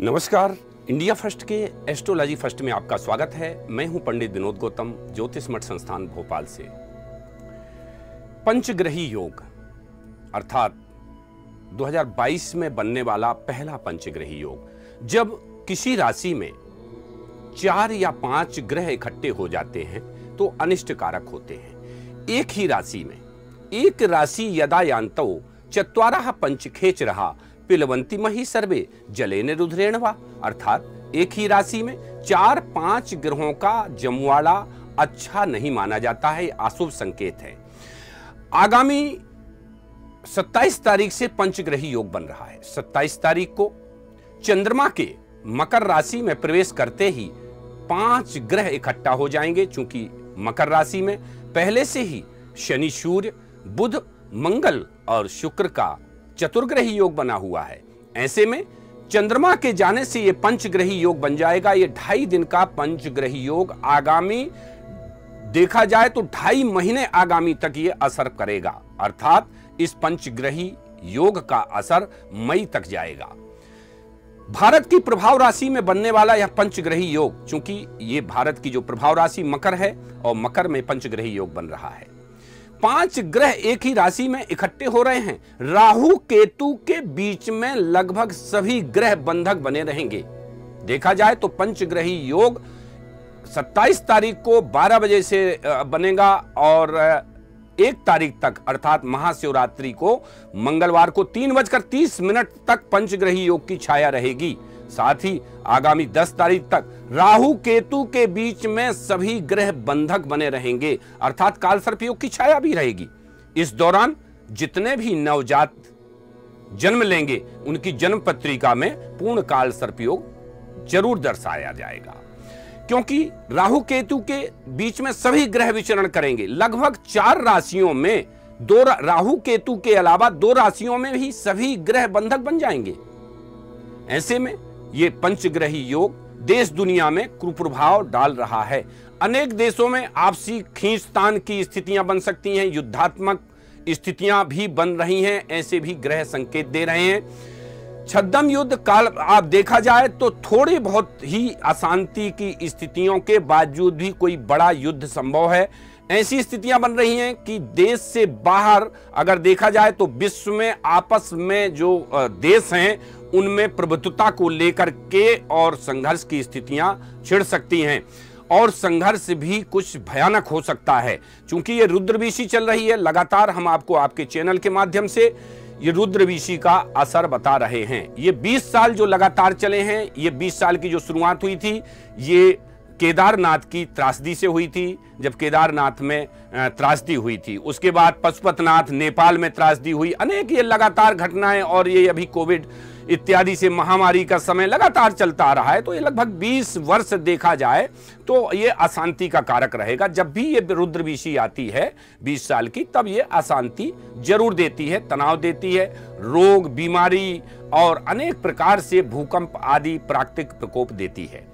नमस्कार, India first के astrology first में आपका स्वागत है। मैं हूं पंडित विनोद गौतम, ज्योतिष मठ संस्थान भोपाल से। पंचग्रही योग अर्थात 2022 में बनने वाला पहला पंचग्रही योग, जब किसी राशि में 4 या 5 ग्रह इकट्ठे हो जाते हैं तो अनिष्ट कारक होते हैं। एक ही राशि में एक राशि यदा यान्तौ चत्वारः पंचखेच रहा पिलवंती मही सर्वे जलेन रुद्रेण वा, अर्थात एक ही राशि में 4-5 ग्रहों का जमवाड़ा अच्छा नहीं माना जाता है, अशुभ संकेत है। आगामी 27 तारीख से पंचग्रही योग बन रहा है। 27 तारीख को चंद्रमा के मकर राशि में प्रवेश करते ही 5 ग्रह इकट्ठा हो जाएंगे। चूंकि मकर राशि में पहले से ही शनि, सूर्य, बुध, मंगल और शुक्र का चतुर्ग्रही योग बना हुआ है। ऐसे में चंद्रमा के जाने से यह पंचग्रही योग बन जाएगा। यह 2.5 दिन का पंचग्रही योग आगामी देखा जाए तो 2.5 महीने आगामी तक यह असर करेगा, अर्थात इस पंचग्रही योग का असर मई तक जाएगा। भारत की प्रभाव राशि में बनने वाला यह पंचग्रही योग, चूंकि यह भारत की जो प्रभाव राशि मकर है और मकर में पंचग्रही योग बन रहा है। 5 ग्रह एक ही राशि में इकट्ठे हो रहे हैं। राहु केतु के बीच में लगभग सभी ग्रह बंधक बने रहेंगे। देखा जाए तो पंचग्रही योग 27 तारीख को 12 बजे से बनेगा और 1 तारीख तक अर्थात महाशिवरात्रि को मंगलवार को 3:30 तक पंचग्रही योग की छाया रहेगी। साथ ही आगामी 10 तारीख तक राहु केतु के बीच में सभी ग्रह बंधक बने रहेंगे, अर्थात कालसर्प योग की छाया भी रहेगी। इस दौरान जितने भी नवजात जन्म लेंगे उनकी जन्म पत्रिका में पूर्ण कालसर्प योग जरूर दर्शाया जाएगा, क्योंकि राहु केतु के बीच में सभी ग्रह विचरण करेंगे। लगभग 4 राशियों में राहु केतु के अलावा 2 राशियों में भी सभी ग्रह बंधक बन जाएंगे। ऐसे में ये पंचग्रही योग देश दुनिया में कुप्रभाव डाल रहा है। अनेक देशों में आपसी खींचतान की स्थितियां बन सकती हैं, युद्धात्मक स्थितियां भी बन रही हैं, ऐसे भी ग्रह संकेत दे रहे हैं। छद्म युद्ध काल आप देखा जाए तो थोड़ी बहुत ही अशांति की स्थितियों के बावजूद भी कोई बड़ा युद्ध संभव है। ऐसी स्थितियां बन रही हैं कि देश से बाहर अगर देखा जाए तो विश्व में आपस में जो देश हैं उनमें प्रभुत्वता को लेकर के और संघर्ष की स्थितियां छिड़ सकती हैं और संघर्ष भी कुछ भयानक हो सकता है। चूंकि ये रुद्रवीशी चल रही है, लगातार हम आपको आपके चैनल के माध्यम से ये रुद्रवीशी का असर बता रहे हैं। ये 20 साल जो लगातार चले हैं, ये 20 साल की जो शुरुआत हुई थी ये केदारनाथ की त्रासदी से हुई थी, जब केदारनाथ में त्रासदी हुई थी। उसके बाद पशुपतिनाथ नेपाल में त्रासदी हुई। अनेक ये लगातार घटनाएं और ये अभी कोविड इत्यादि से महामारी का समय लगातार चलता आ रहा है। तो ये लगभग 20 वर्ष देखा जाए तो ये अशांति का कारक रहेगा। जब भी ये रुद्रवीशी आती है 20 साल की, तब ये अशांति जरूर देती है, तनाव देती है, रोग, बीमारी और अनेक प्रकार से भूकंप आदि प्राकृतिक प्रकोप देती है।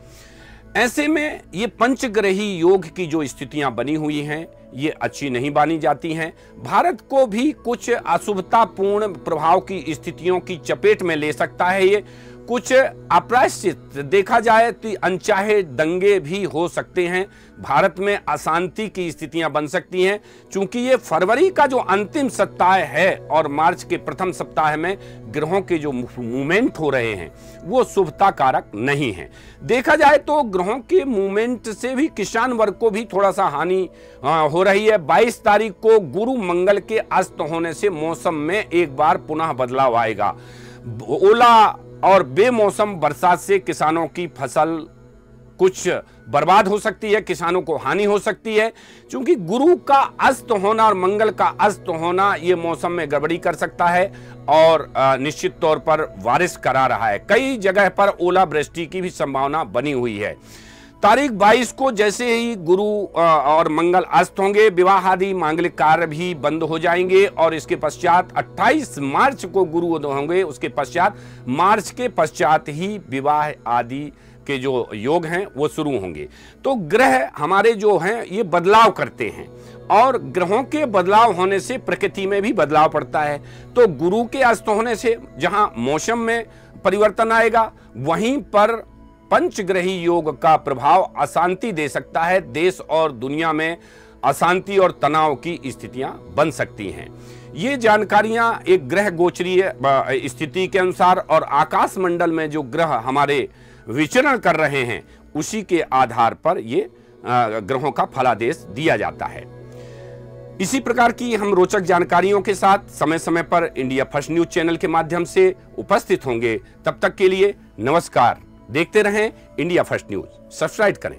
ऐसे में ये पंचग्रही योग की जो स्थितियां बनी हुई हैं ये अच्छी नहीं मानी जाती हैं। भारत को भी कुछ अशुभतापूर्ण प्रभाव की स्थितियों की चपेट में ले सकता है। ये कुछ अप्रायश्चित देखा जाए तो अनचाहे दंगे भी हो सकते हैं। भारत में अशांति की स्थितियां बन सकती हैं। चूंकि ये फरवरी का जो अंतिम सप्ताह है और मार्च के प्रथम सप्ताह में ग्रहों के जो मूवमेंट हो रहे हैं वो शुभता कारक नहीं है। देखा जाए तो ग्रहों के मूवमेंट से भी किसान वर्ग को भी थोड़ा सा हानि हो रही है। 22 तारीख को गुरु मंगल के अस्त होने से मौसम में एक बार पुनः बदलाव आएगा। ओला और बेमौसम बरसात से किसानों की फसल कुछ बर्बाद हो सकती है, किसानों को हानि हो सकती है। क्योंकि गुरु का अस्त होना और मंगल का अस्त होना ये मौसम में गड़बड़ी कर सकता है और निश्चित तौर पर बारिश करा रहा है। कई जगह पर ओलावृष्टि की भी संभावना बनी हुई है। तारीख 22 को जैसे ही गुरु और मंगल अस्त होंगे, विवाह आदि मांगलिक कार्य भी बंद हो जाएंगे और इसके पश्चात 28 मार्च को गुरु उदय होंगे। उसके पश्चात मार्च के पश्चात ही विवाह आदि के जो योग हैं वो शुरू होंगे। तो ग्रह हमारे जो हैं ये बदलाव करते हैं और ग्रहों के बदलाव होने से प्रकृति में भी बदलाव पड़ता है। तो गुरु के अस्त होने से जहां मौसम में परिवर्तन आएगा, वहीं पर पंचग्रही योग का प्रभाव अशांति दे सकता है। देश और दुनिया में अशांति और तनाव की स्थितियां बन सकती हैं। ये जानकारियां एक ग्रह गोचरीय स्थिति के अनुसार और आकाश मंडल में जो ग्रह हमारे विचरण कर रहे हैं उसी के आधार पर ये ग्रहों का फलादेश दिया जाता है। इसी प्रकार की हम रोचक जानकारियों के साथ समय समय पर इंडिया फर्स्ट न्यूज चैनल के माध्यम से उपस्थित होंगे। तब तक के लिए नमस्कार। देखते रहें इंडिया फर्स्ट न्यूज, सब्सक्राइब करें।